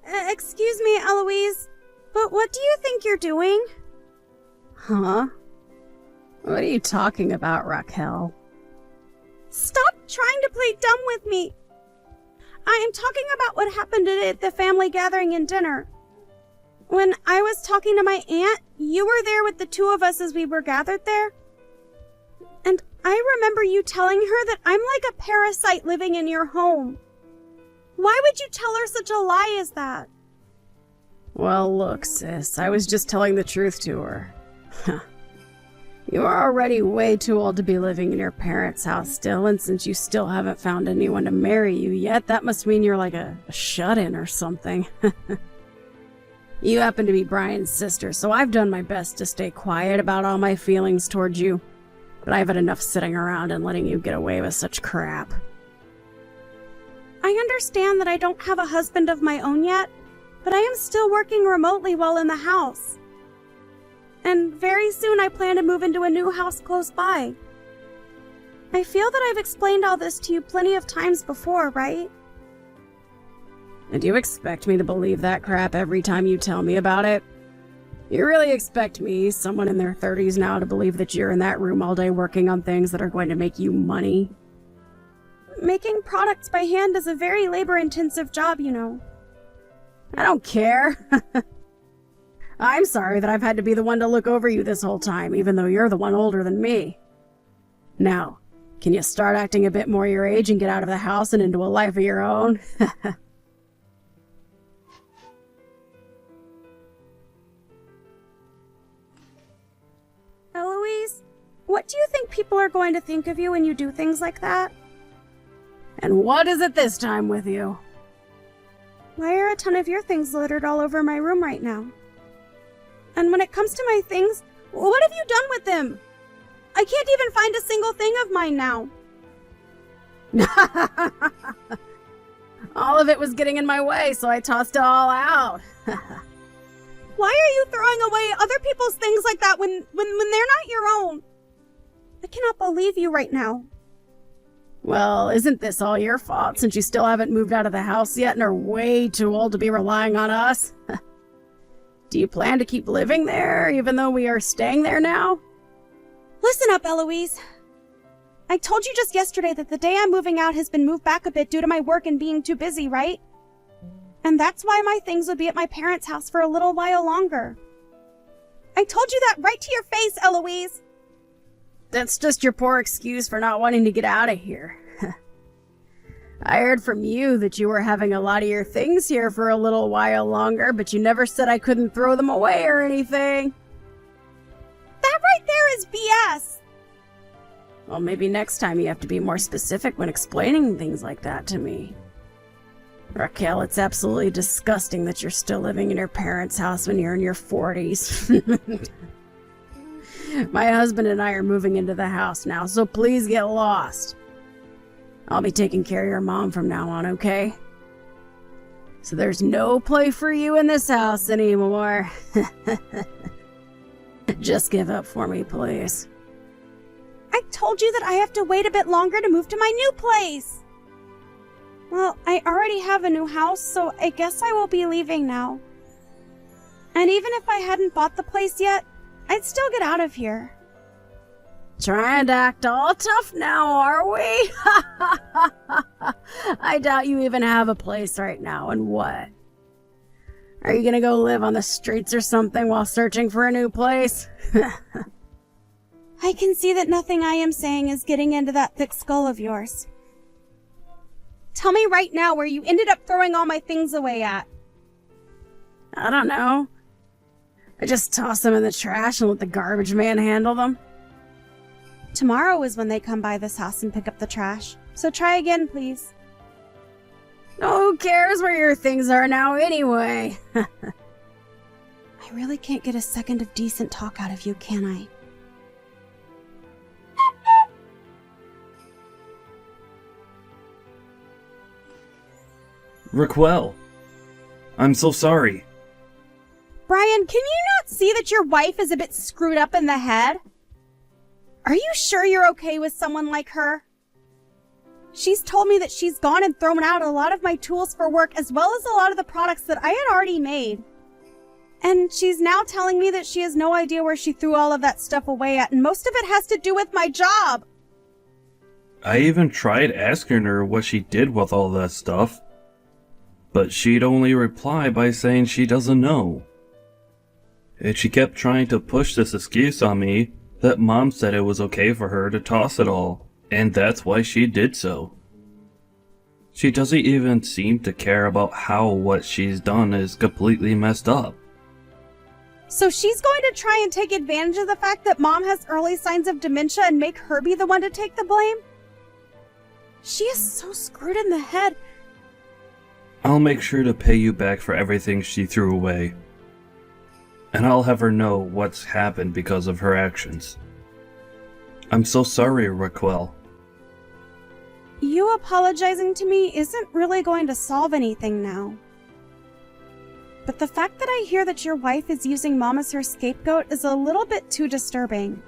Excuse me, Eloise, but what do you think you're doing? Huh? What are you talking about, Raquel? Stop trying to play dumb with me. I am talking about what happened at the family gathering and dinner. When I was talking to my aunt, you were there with the two of us as we were gathered there. And I remember you telling her that I'm like a parasite living in your home. Why would you tell her such a lie as that? Well, look, sis, I was just telling the truth to her. You are already way too old to be living in your parents' house still, and since you still haven't found anyone to marry you yet, that must mean you're like a shut-in or something. You happen to be Brian's sister, so I've done my best to stay quiet about all my feelings towards you, but I've had enough sitting around and letting you get away with such crap. I understand that I don't have a husband of my own yet, but I am still working remotely while in the house. And very soon I plan to move into a new house close by. I feel that I've explained all this to you plenty of times before, right? And you expect me to believe that crap every time you tell me about it? You really expect me, someone in their 30s now, to believe that you're in that room all day working on things that are going to make you money? Making products by hand is a very labor-intensive job, you know. I don't care. I'm sorry that I've had to be the one to look over you this whole time, even though you're the one older than me. Now, can you start acting a bit more your age and get out of the house and into a life of your own? Eloise, what do you think people are going to think of you when you do things like that? And what is it this time with you? Why are a ton of your things littered all over my room right now? And when it comes to my things, what have you done with them? I can't even find a single thing of mine now. All of it was getting in my way, so I tossed it all out. Why are you throwing away other people's things like that when they're not your own? I cannot believe you right now. Well, isn't this all your fault since you still haven't moved out of the house yet and are way too old to be relying on us? Do you plan to keep living there even though we are staying there now? Listen up, Eloise. I told you just yesterday that the day I'm moving out has been moved back a bit due to my work and being too busy, right? And that's why my things would be at my parents' house for a little while longer. I told you that right to your face, Eloise. That's just your poor excuse for not wanting to get out of here. I heard from you that you were having a lot of your things here for a little while longer, but you never said I couldn't throw them away or anything. That right there is BS. Well, maybe next time you have to be more specific when explaining things like that to me. Raquel, it's absolutely disgusting that you're still living in your parents' house when you're in your 40s. My husband and I are moving into the house now, so please get lost. I'll be taking care of your mom from now on, okay? So there's no play for you in this house anymore. Just give up for me, please. I told you that I have to wait a bit longer to move to my new place. Well, I already have a new house, so I guess I will be leaving now. And even if I hadn't bought the place yet, I'd still get out of here. Trying to act all tough now, are we? I doubt you even have a place right now, and what? Are you gonna go live on the streets or something while searching for a new place? I can see that nothing I am saying is getting into that thick skull of yours. Tell me right now where you ended up throwing all my things away at. I don't know. I just toss them in the trash and let the garbage man handle them. Tomorrow is when they come by this house and pick up the trash, so try again, please. Who cares where your things are now anyway? I really can't get a second of decent talk out of you, can I? Raquel, I'm so sorry. Brian, can you not see that your wife is a bit screwed up in the head? Are you sure you're okay with someone like her? She's told me that she's gone and thrown out a lot of my tools for work as well as a lot of the products that I had already made. And she's now telling me that she has no idea where she threw all of that stuff away at, and most of it has to do with my job. I even tried asking her what she did with all that stuff, but she'd only reply by saying she doesn't know. And she kept trying to push this excuse on me that Mom said it was okay for her to toss it all, and that's why she did so. She doesn't even seem to care about how what she's done is completely messed up. So she's going to try and take advantage of the fact that Mom has early signs of dementia and make her be the one to take the blame? She is so screwed in the head. I'll make sure to pay you back for everything she threw away. And I'll have her know what's happened because of her actions. I'm so sorry, Raquel. You apologizing to me isn't really going to solve anything now. But the fact that I hear that your wife is using Mom as her scapegoat is a little bit too disturbing.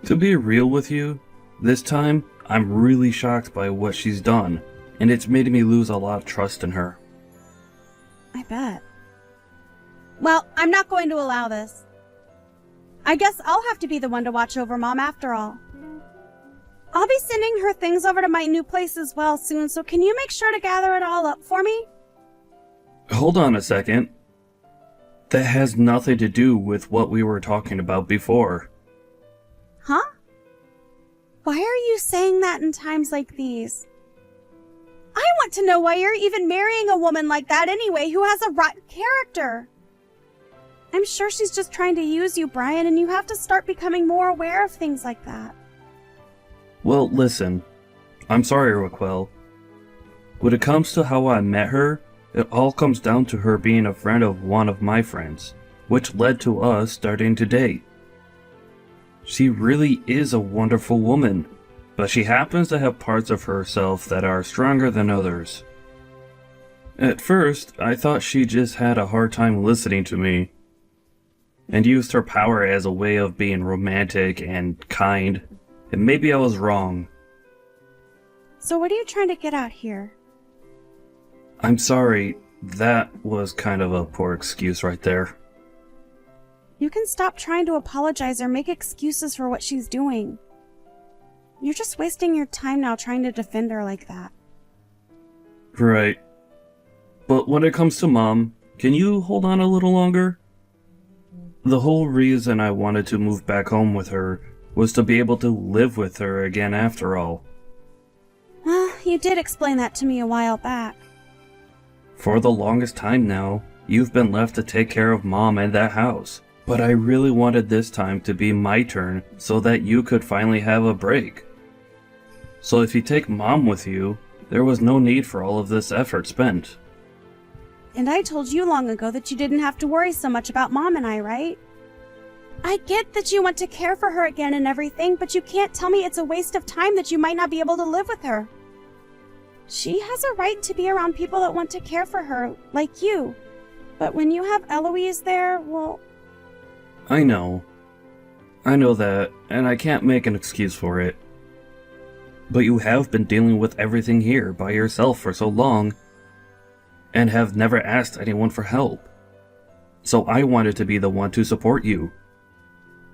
To be real with you, this time, I'm really shocked by what she's done, and it's made me lose a lot of trust in her. I bet. Well, I'm not going to allow this. I guess I'll have to be the one to watch over Mom after all. I'll be sending her things over to my new place as well soon, so can you make sure to gather it all up for me? Hold on a second. That has nothing to do with what we were talking about before. Huh? Why are you saying that in times like these? I want to know why you're even marrying a woman like that anyway, who has a rotten character. I'm sure she's just trying to use you, Brian, and you have to start becoming more aware of things like that. Well, listen. I'm sorry, Raquel. When it comes to how I met her, it all comes down to her being a friend of one of my friends, which led to us starting to date. She really is a wonderful woman, but she happens to have parts of herself that are stronger than others. At first, I thought she just had a hard time listening to me, and used her power as a way of being romantic and kind, and maybe I was wrong. So what are you trying to get at here? I'm sorry, that was kind of a poor excuse right there. You can stop trying to apologize or make excuses for what she's doing. You're just wasting your time now trying to defend her like that. Right. But when it comes to Mom, can you hold on a little longer? The whole reason I wanted to move back home with her was to be able to live with her again after all. Well, you did explain that to me a while back. For the longest time now, you've been left to take care of Mom and that house. But I really wanted this time to be my turn so that you could finally have a break. So if you take Mom with you, there was no need for all of this effort spent. And I told you long ago that you didn't have to worry so much about Mom and I, right? I get that you want to care for her again and everything, but you can't tell me it's a waste of time that you might not be able to live with her. She has a right to be around people that want to care for her, like you. But when you have Eloise there, well... I know that, and I can't make an excuse for it. But you have been dealing with everything here by yourself for so long, and have never asked anyone for help. So I wanted to be the one to support you.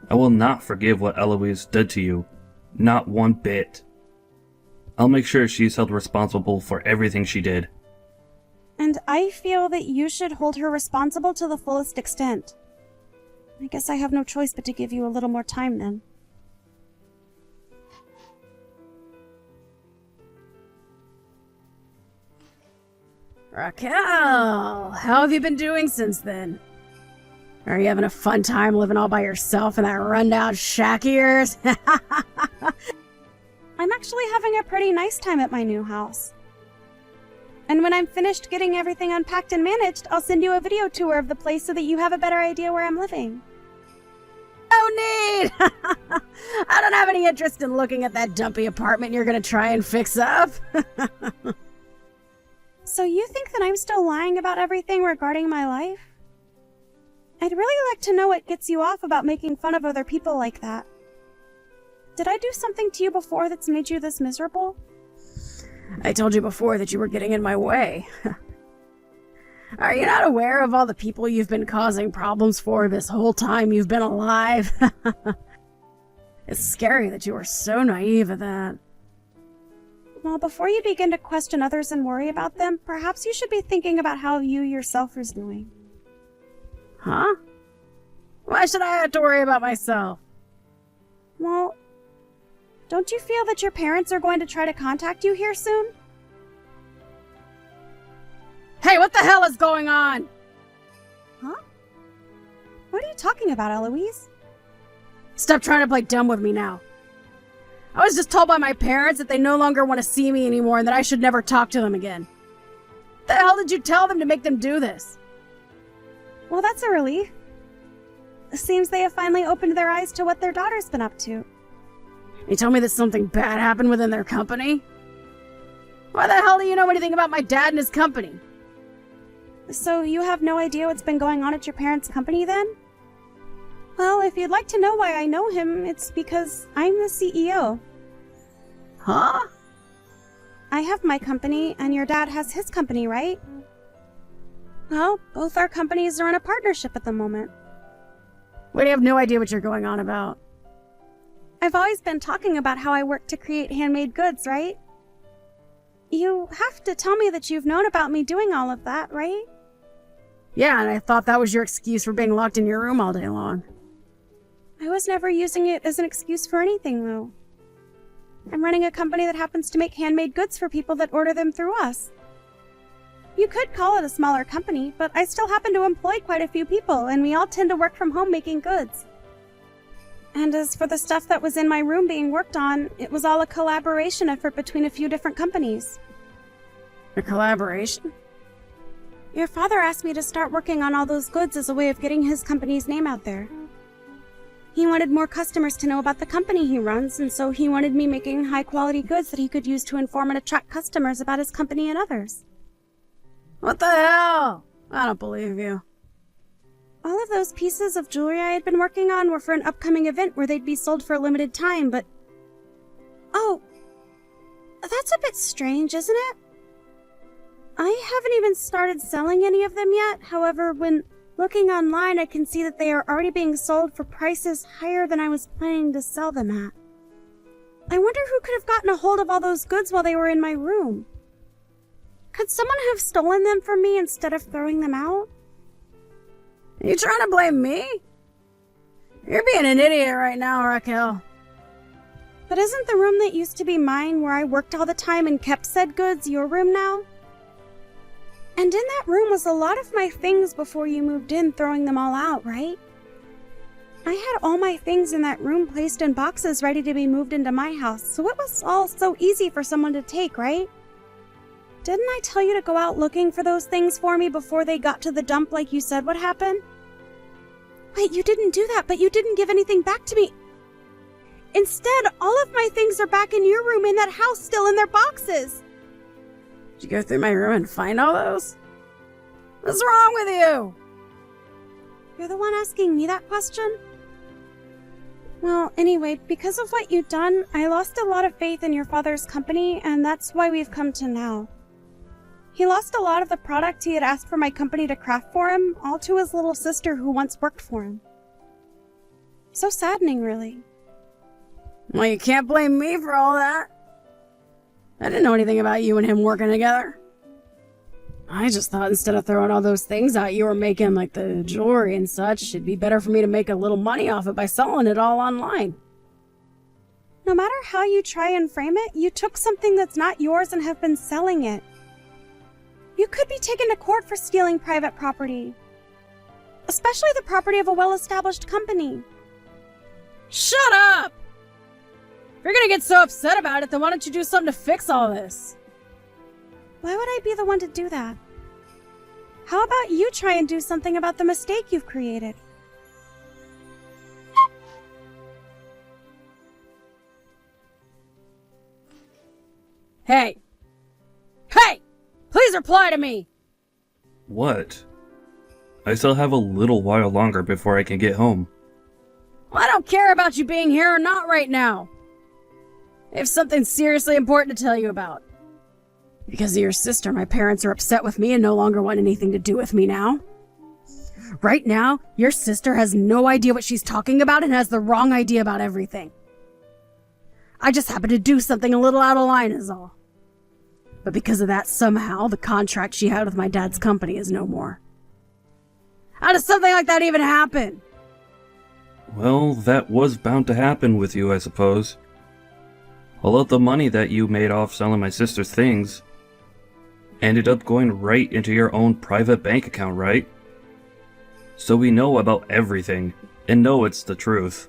I will not forgive what Eloise did to you. Not one bit. I'll make sure she's held responsible for everything she did. And I feel that you should hold her responsible to the fullest extent. I guess I have no choice but to give you a little more time then. Raquel, how have you been doing since then? Are you having a fun time living all by yourself in that rundown shack of yours? I'm actually having a pretty nice time at my new house. And when I'm finished getting everything unpacked and managed, I'll send you a video tour of the place so that you have a better idea where I'm living. Oh, neat! I don't have any interest in looking at that dumpy apartment you're gonna try and fix up. So you think that I'm still lying about everything regarding my life? I'd really like to know what gets you off about making fun of other people like that. Did I do something to you before that's made you this miserable? I told you before that you were getting in my way. Are you not aware of all the people you've been causing problems for this whole time you've been alive? It's scary that you were so naive at that. Well, before you begin to question others and worry about them, perhaps you should be thinking about how you yourself are doing. Huh? Why should I have to worry about myself? Well, don't you feel that your parents are going to try to contact you here soon? Hey, what the hell is going on? Huh? What are you talking about, Eloise? Stop trying to play dumb with me now. I was just told by my parents that they no longer want to see me anymore and that I should never talk to them again. What the hell did you tell them to make them do this? Well, that's a relief. It seems they have finally opened their eyes to what their daughter's been up to. You told me that something bad happened within their company? Why the hell do you know anything about my dad and his company? So you have no idea what's been going on at your parents' company then? Well, if you'd like to know why I know him, it's because I'm the CEO. Huh? I have my company, and your dad has his company, right? Well, both our companies are in a partnership at the moment. We have no idea what you're going on about. I've always been talking about how I work to create handmade goods, right? You have to tell me that you've known about me doing all of that, right? Yeah, and I thought that was your excuse for being locked in your room all day long. I was never using it as an excuse for anything, though. I'm running a company that happens to make handmade goods for people that order them through us. You could call it a smaller company, but I still happen to employ quite a few people, and we all tend to work from home making goods. And as for the stuff that was in my room being worked on, it was all a collaboration effort between a few different companies. A collaboration? Your father asked me to start working on all those goods as a way of getting his company's name out there. He wanted more customers to know about the company he runs, and so he wanted me making high-quality goods that he could use to inform and attract customers about his company and others. What the hell? I don't believe you. All of those pieces of jewelry I had been working on were for an upcoming event where they'd be sold for a limited time, but... Oh, that's a bit strange, isn't it? I haven't even started selling any of them yet. However, when looking online, I can see that they are already being sold for prices higher than I was planning to sell them at. I wonder who could have gotten a hold of all those goods while they were in my room. Could someone have stolen them from me instead of throwing them out? Are you trying to blame me? You're being an idiot right now, Raquel. But isn't the room that used to be mine, where I worked all the time and kept said goods, your room now? And in that room was a lot of my things before you moved in, throwing them all out, right? I had all my things in that room placed in boxes ready to be moved into my house, so it was all so easy for someone to take, right? Didn't I tell you to go out looking for those things for me before they got to the dump like you said would happen? Wait, you didn't do that, but you didn't give anything back to me. Instead, all of my things are back in your room in that house, still in their boxes. Did you go through my room and find all those? What's wrong with you? You're the one asking me that question? Well, anyway, because of what you've done, I lost a lot of faith in your father's company, and that's why we've come to now. He lost a lot of the product he had asked for my company to craft for him, all to his little sister who once worked for him. So saddening, really. Well, you can't blame me for all that. I didn't know anything about you and him working together. I just thought instead of throwing all those things out you were making, like the jewelry and such, it'd be better for me to make a little money off it by selling it all online. No matter how you try and frame it, you took something that's not yours and have been selling it. You could be taken to court for stealing private property, especially the property of a well-established company. Shut up! If you're gonna get so upset about it, then why don't you do something to fix all this? Why would I be the one to do that? How about you try and do something about the mistake you've created? Hey! Hey! Please reply to me! What? I still have a little while longer before I can get home. Well, I don't care about you being here or not right now. I have something seriously important to tell you about. Because of your sister, my parents are upset with me and no longer want anything to do with me now. Right now, your sister has no idea what she's talking about and has the wrong idea about everything. I just happened to do something a little out of line is all. But because of that, somehow, the contract she had with my dad's company is no more. How does something like that even happen? Well, that was bound to happen with you, I suppose. All of the money that you made off selling my sister's things ended up going right into your own private bank account, right? So we know about everything, and know it's the truth.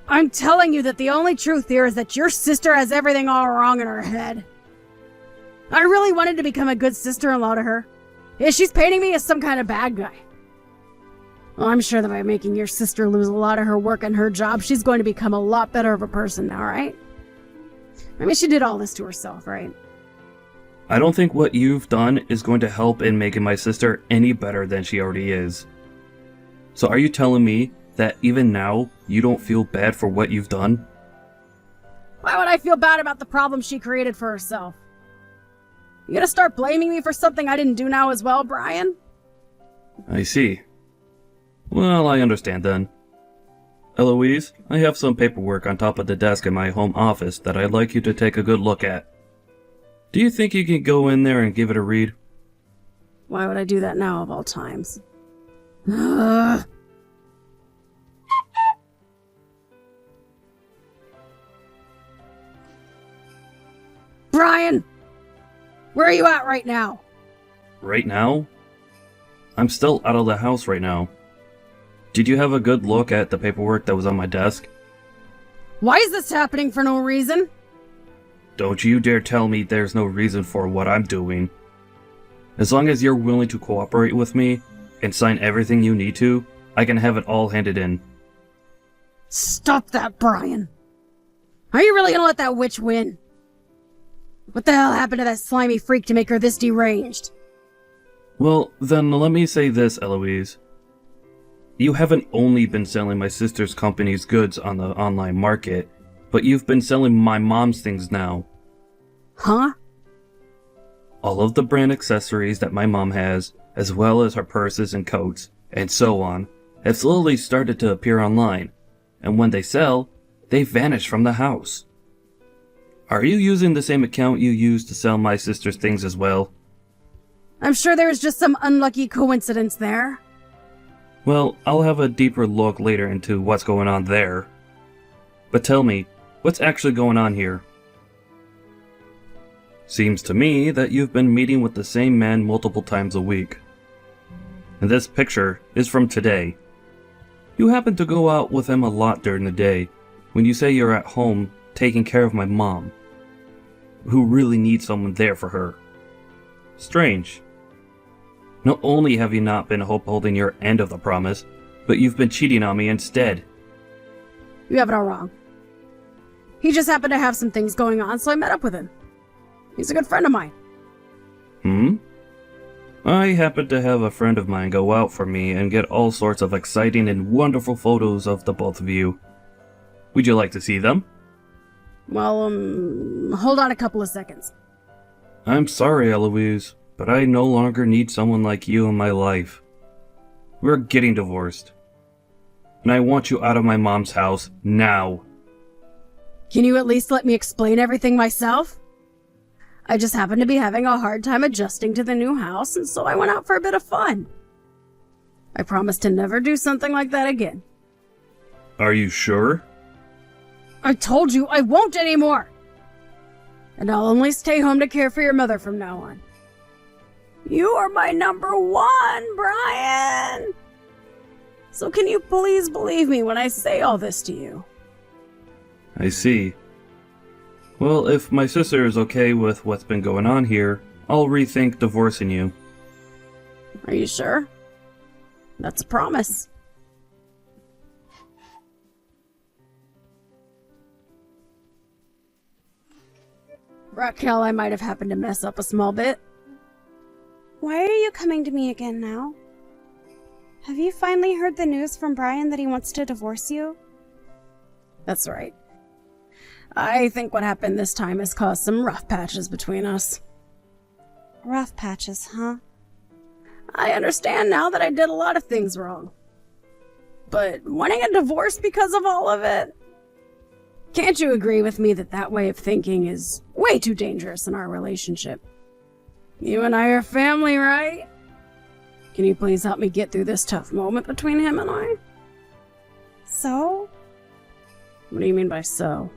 I'm telling you that the only truth here is that your sister has everything all wrong in her head. I really wanted to become a good sister-in-law to her. Yeah, she's painting me as some kind of bad guy. Well, I'm sure that by making your sister lose a lot of her work and her job, she's going to become a lot better of a person now, right? I mean, she did all this to herself, right? I don't think what you've done is going to help in making my sister any better than she already is. So are you telling me that even now, you don't feel bad for what you've done? Why would I feel bad about the problem she created for herself? You gonna start blaming me for something I didn't do now as well, Brian? I see. Well, I understand then. Eloise, I have some paperwork on top of the desk in my home office that I'd like you to take a good look at. Do you think you can go in there and give it a read? Why would I do that now of all times? Ugh. Brian! Where are you at right now? Right now? I'm still out of the house right now. Did you have a good look at the paperwork that was on my desk? Why is this happening for no reason? Don't you dare tell me there's no reason for what I'm doing. As long as you're willing to cooperate with me and sign everything you need to, I can have it all handed in. Stop that, Brian. Are you really gonna let that witch win? What the hell happened to that slimy freak to make her this deranged? Well, then let me say this, Eloise. You haven't only been selling my sister's company's goods on the online market, but you've been selling my mom's things now. Huh? All of the brand accessories that my mom has, as well as her purses and coats, and so on, have slowly started to appear online, and when they sell, they vanish from the house. Are you using the same account you used to sell my sister's things as well? I'm sure there was just some unlucky coincidence there. Well, I'll have a deeper look later into what's going on there. But tell me, what's actually going on here? Seems to me that you've been meeting with the same man multiple times a week. And this picture is from today. You happen to go out with him a lot during the day, when you say you're at home taking care of my mom, who really needs someone there for her. Strange. Not only have you not been upholding your end of the promise, but you've been cheating on me instead. You have it all wrong. He just happened to have some things going on, so I met up with him. He's a good friend of mine. I happen to have a friend of mine go out for me and get all sorts of exciting and wonderful photos of the both of you. Would you like to see them? Well, hold on a couple of seconds. I'm sorry, Eloise, but I no longer need someone like you in my life. We're getting divorced. And I want you out of my mom's house now. Can you at least let me explain everything myself? I just happened to be having a hard time adjusting to the new house, and so I went out for a bit of fun. I promise to never do something like that again. Are you sure? I told you I won't anymore! And I'll only stay home to care for your mother from now on. You are my number one, Brian! So can you please believe me when I say all this to you? I see. Well, if my sister is okay with what's been going on here, I'll rethink divorcing you. Are you sure? That's a promise. Raquel, I might have happened to mess up a small bit. Why are you coming to me again now? Have you finally heard the news from Brian that he wants to divorce you? That's right. I think what happened this time has caused some rough patches between us. Rough patches, huh? I understand now that I did a lot of things wrong. But wanting a divorce because of all of it? Can't you agree with me that that way of thinking is way too dangerous in our relationship? You and I are family, right? Can you please help me get through this tough moment between him and I? So? What do you mean by so?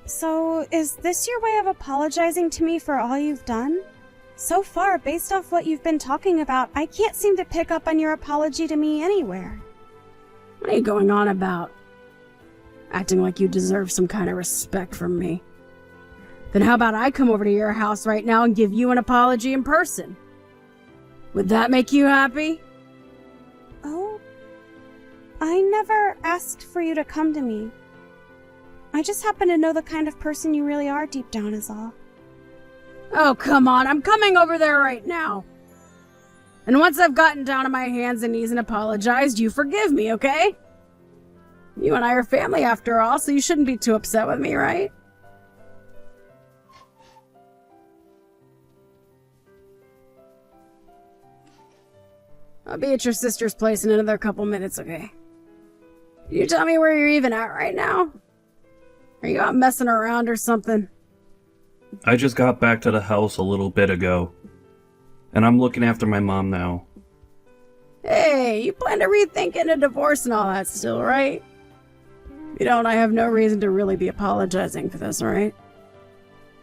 So, is this your way of apologizing to me for all you've done? So far, based off what you've been talking about, I can't seem to pick up on your apology to me anywhere. What are you going on about? Acting like you deserve some kind of respect from me. Then how about I come over to your house right now and give you an apology in person? Would that make you happy? Oh? I never asked for you to come to me. I just happen to know the kind of person you really are deep down is all. Oh, come on, I'm coming over there right now. And once I've gotten down on my hands and knees and apologized, you forgive me, okay? You and I are family after all, so you shouldn't be too upset with me, right? I'll be at your sister's place in another couple minutes, okay? Can you tell me where you're even at right now? Are you out messing around or something? I just got back to the house a little bit ago, and I'm looking after my mom now. Hey, you plan to rethink a divorce and all that still, right? You don't, I have no reason to really be apologizing for this, right?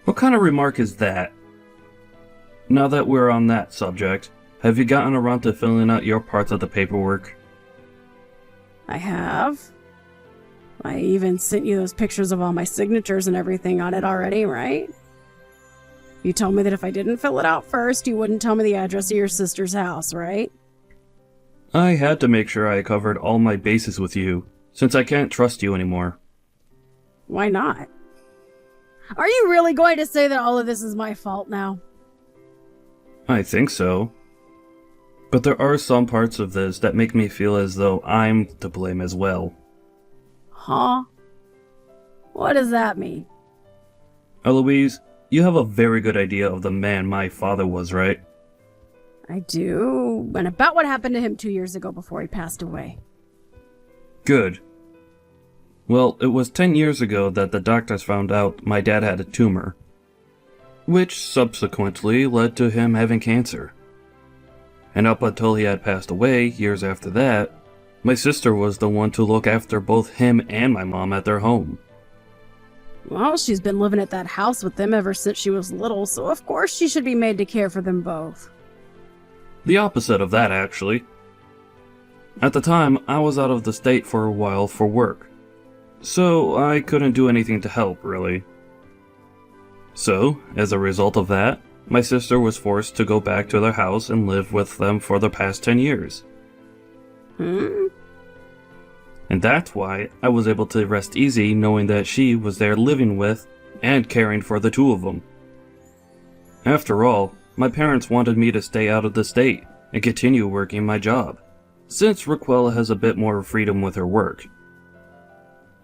What kind of remark is that? Now that we're on that subject, have you gotten around to filling out your parts of the paperwork? I have. I even sent you those pictures of all my signatures and everything on it already, right? You told me that if I didn't fill it out first, you wouldn't tell me the address of your sister's house, right? I had to make sure I covered all my bases with you, since I can't trust you anymore. Why not? Are you really going to say that all of this is my fault now? I think so. But there are some parts of this that make me feel as though I'm to blame as well. Huh? What does that mean? Eloise, you have a very good idea of the man my father was, right? I do, and about what happened to him 2 years ago before he passed away. Good. Well, it was 10 years ago that the doctors found out my dad had a tumor, which subsequently led to him having cancer. And up until he had passed away, years after that, my sister was the one to look after both him and my mom at their home. Well, she's been living at that house with them ever since she was little, so of course she should be made to care for them both. The opposite of that, actually. At the time, I was out of the state for a while for work, so I couldn't do anything to help, really. So, as a result of that, my sister was forced to go back to their house and live with them for the past 10 years. And that's why I was able to rest easy knowing that she was there living with and caring for the two of them. After all, my parents wanted me to stay out of the state and continue working my job, since Raquel has a bit more freedom with her work.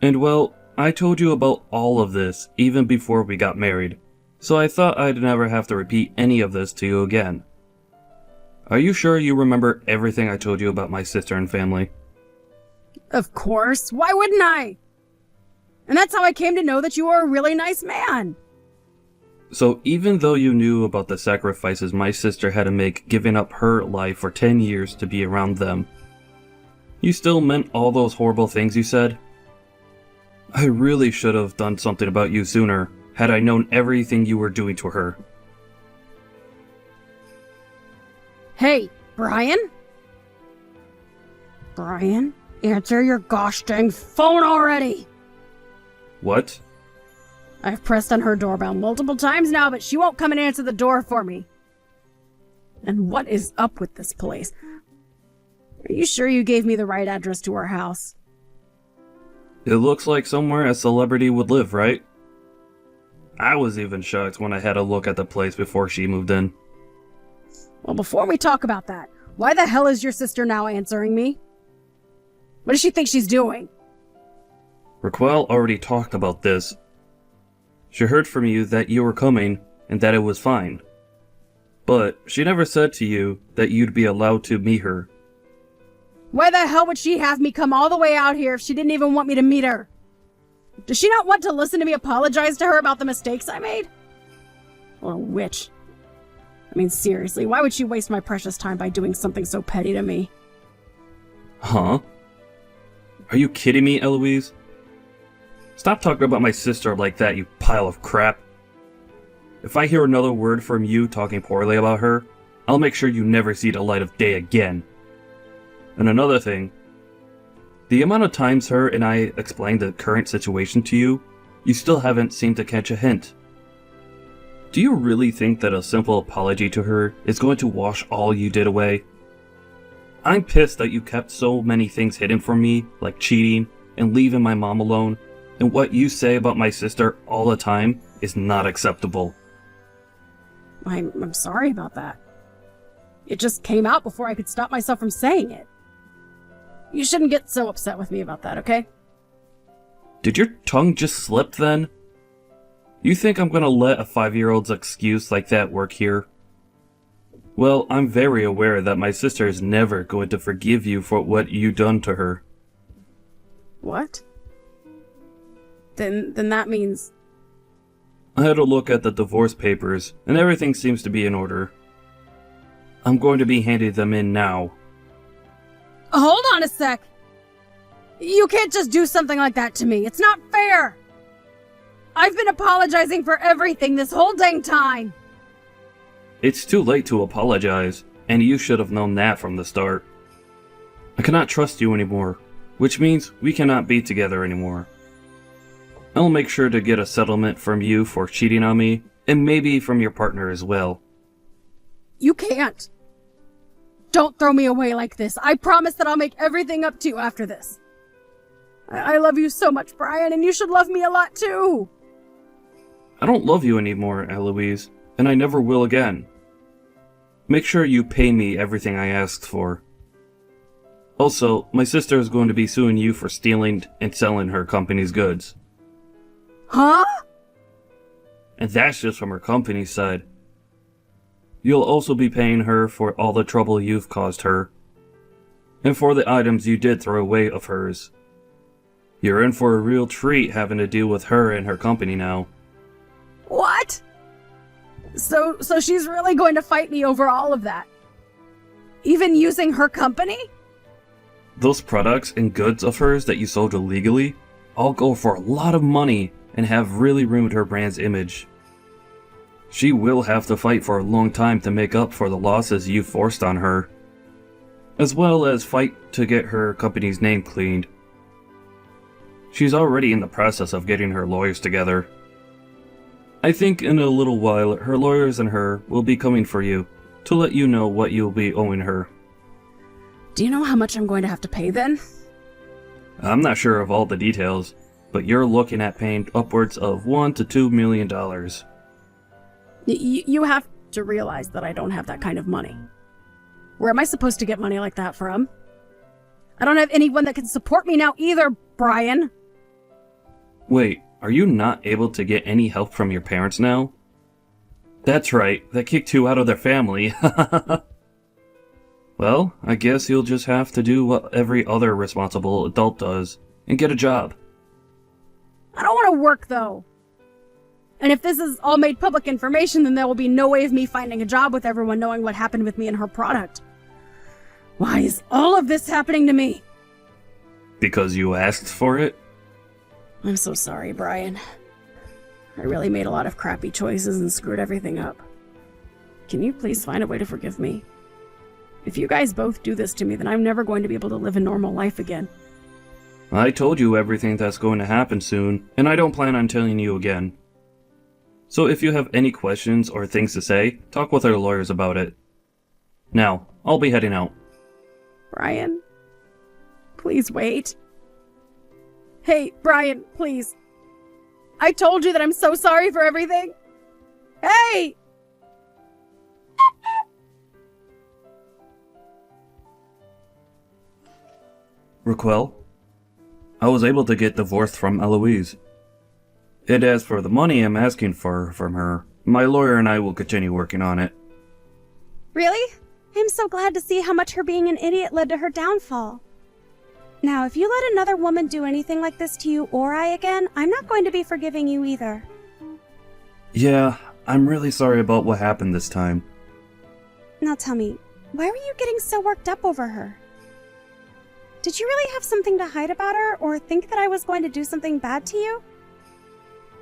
And well, I told you about all of this even before we got married, so I thought I'd never have to repeat any of this to you again. Are you sure you remember everything I told you about my sister and family? Of course, why wouldn't I? And that's how I came to know that you are a really nice man. So even though you knew about the sacrifices my sister had to make giving up her life for 10 years to be around them, you still meant all those horrible things you said? I really should have done something about you sooner, had I known everything you were doing to her. Hey, Brian? Brian, answer your gosh dang phone already! What? I've pressed on her doorbell multiple times now, but she won't come and answer the door for me. And what is up with this place? Are you sure you gave me the right address to her house? It looks like somewhere a celebrity would live, right? I was even shocked when I had a look at the place before she moved in. Well, before we talk about that, why the hell is your sister now answering me? What does she think she's doing? Raquel already talked about this, She heard from you that you were coming and that it was fine. But she never said to you that you'd be allowed to meet her. Why the hell would she have me come all the way out here if she didn't even want me to meet her? Does she not want to listen to me apologize to her about the mistakes I made? Little witch. I mean, seriously, why would she waste my precious time by doing something so petty to me? Huh? Are you kidding me, Eloise? Stop talking about my sister like that, you pile of crap. If I hear another word from you talking poorly about her, I'll make sure you never see the light of day again. And another thing, the amount of times her and I explained the current situation to you, you still haven't seemed to catch a hint. Do you really think that a simple apology to her is going to wash all you did away? I'm pissed that you kept so many things hidden from me, like cheating and leaving my mom alone, and what you say about my sister all the time is not acceptable. I'm sorry about that. It just came out before I could stop myself from saying it. You shouldn't get so upset with me about that, okay? Did your tongue just slip then? You think I'm gonna let a 5-year-old's excuse like that work here? Well, I'm very aware that my sister is never going to forgive you for what you done to her. What? Then that means... I had a look at the divorce papers, and everything seems to be in order. I'm going to be handing them in now. Hold on a sec! You can't just do something like that to me. It's not fair! I've been apologizing for everything this whole dang time! It's too late to apologize, and you should have known that from the start. I cannot trust you anymore, which means we cannot be together anymore. I'll make sure to get a settlement from you for cheating on me, and maybe from your partner as well. You can't. Don't throw me away like this. I promise that I'll make everything up to you after this. I love you so much, Brian, and you should love me a lot too. I don't love you anymore, Eloise, and I never will again. Make sure you pay me everything I asked for. Also, my sister is going to be suing you for stealing and selling her company's goods. Huh? And that's just from her company's side. You'll also be paying her for all the trouble you've caused her, and for the items you did throw away of hers. You're in for a real treat having to deal with her and her company now. What? So she's really going to fight me over all of that? Even using her company? Those products and goods of hers that you sold illegally all go for a lot of money and have really ruined her brand's image. She will have to fight for a long time to make up for the losses you forced on her, as well as fight to get her company's name cleaned. She's already in the process of getting her lawyers together. I think in a little while her lawyers and her will be coming for you to let you know what you'll be owing her. Do you know how much I'm going to have to pay then? I'm not sure of all the details, but you're looking at paying upwards of $1 to $2 million. You have to realize that I don't have that kind of money. Where am I supposed to get money like that from? I don't have anyone that can support me now either, Brian. Wait, are you not able to get any help from your parents now? That's right, they kicked you out of their family. Well, I guess you'll just have to do what every other responsible adult does, and get a job. I don't want to work, though. And if this is all made public information, then there will be no way of me finding a job with everyone knowing what happened with me and her product. Why is all of this happening to me? Because you asked for it? I'm so sorry, Brian. I really made a lot of crappy choices and screwed everything up. Can you please find a way to forgive me? If you guys both do this to me, then I'm never going to be able to live a normal life again. I told you everything that's going to happen soon, and I don't plan on telling you again. So if you have any questions or things to say, talk with our lawyers about it. Now, I'll be heading out. Brian, please wait. Hey, Brian, please. I told you that I'm so sorry for everything. Hey! Raquel, I was able to get divorced from Eloise. And as for the money I'm asking for from her, my lawyer and I will continue working on it. Really? I'm so glad to see how much her being an idiot led to her downfall. Now, if you let another woman do anything like this to you or I again, I'm not going to be forgiving you either. Yeah, I'm really sorry about what happened this time. Now tell me, why were you getting so worked up over her? Did you really have something to hide about her, or think that I was going to do something bad to you?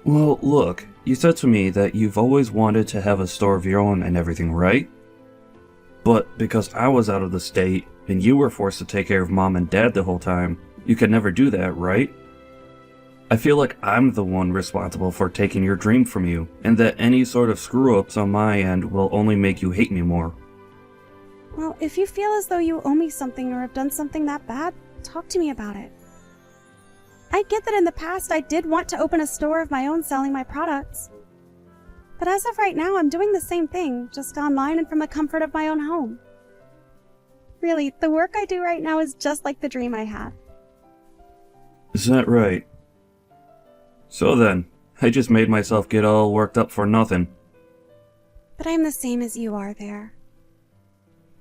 Well, look, you said to me that you've always wanted to have a store of your own and everything, right? But because I was out of the state, and you were forced to take care of Mom and Dad the whole time, you could never do that, right? I feel like I'm the one responsible for taking your dream from you, and that any sort of screw-ups on my end will only make you hate me more. Well, if you feel as though you owe me something or have done something that bad, talk to me about it. I get that in the past I did want to open a store of my own selling my products. But as of right now, I'm doing the same thing, just online and from the comfort of my own home. Really, the work I do right now is just like the dream I had. Is that right? So then, I just made myself get all worked up for nothing. But I'm the same as you are there.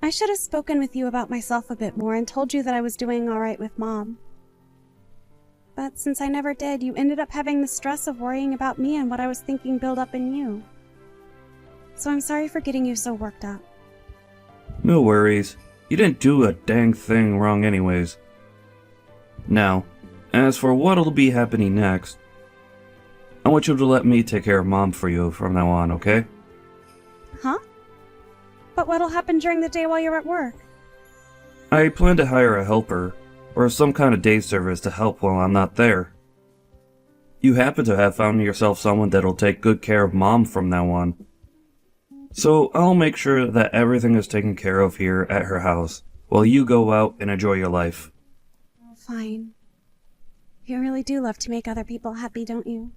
I should have spoken with you about myself a bit more and told you that I was doing alright with Mom. But since I never did, you ended up having the stress of worrying about me and what I was thinking build up in you. So I'm sorry for getting you so worked up. No worries. You didn't do a dang thing wrong anyways. Now, as for what'll be happening next, I want you to let me take care of Mom for you from now on, okay? Huh? But what'll happen during the day while you're at work? I plan to hire a helper, or some kind of day service to help while I'm not there. You happen to have found yourself someone that'll take good care of Mom from now on. So I'll make sure that everything is taken care of here at her house, while you go out and enjoy your life. Fine. You really do love to make other people happy, don't you?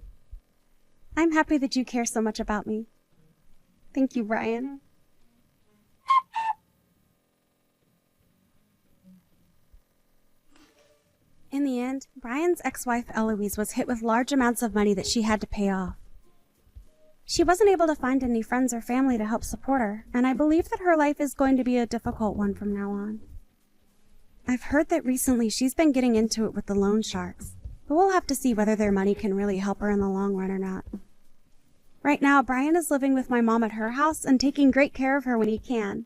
I'm happy that you care so much about me. Thank you, Brian. In the end, Brian's ex-wife Eloise was hit with large amounts of money that she had to pay off. She wasn't able to find any friends or family to help support her, and I believe that her life is going to be a difficult one from now on. I've heard that recently she's been getting into it with the loan sharks, but we'll have to see whether their money can really help her in the long run or not. Right now, Brian is living with my mom at her house and taking great care of her when he can.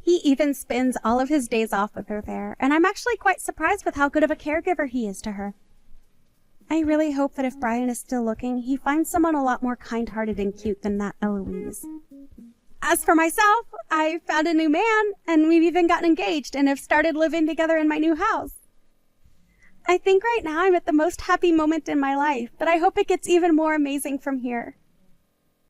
He even spends all of his days off with her there, and I'm actually quite surprised with how good of a caregiver he is to her. I really hope that if Brian is still looking, he finds someone a lot more kind-hearted and cute than that Eloise. As for myself, I found a new man, and we've even gotten engaged and have started living together in my new house. I think right now I'm at the most happy moment in my life, but I hope it gets even more amazing from here.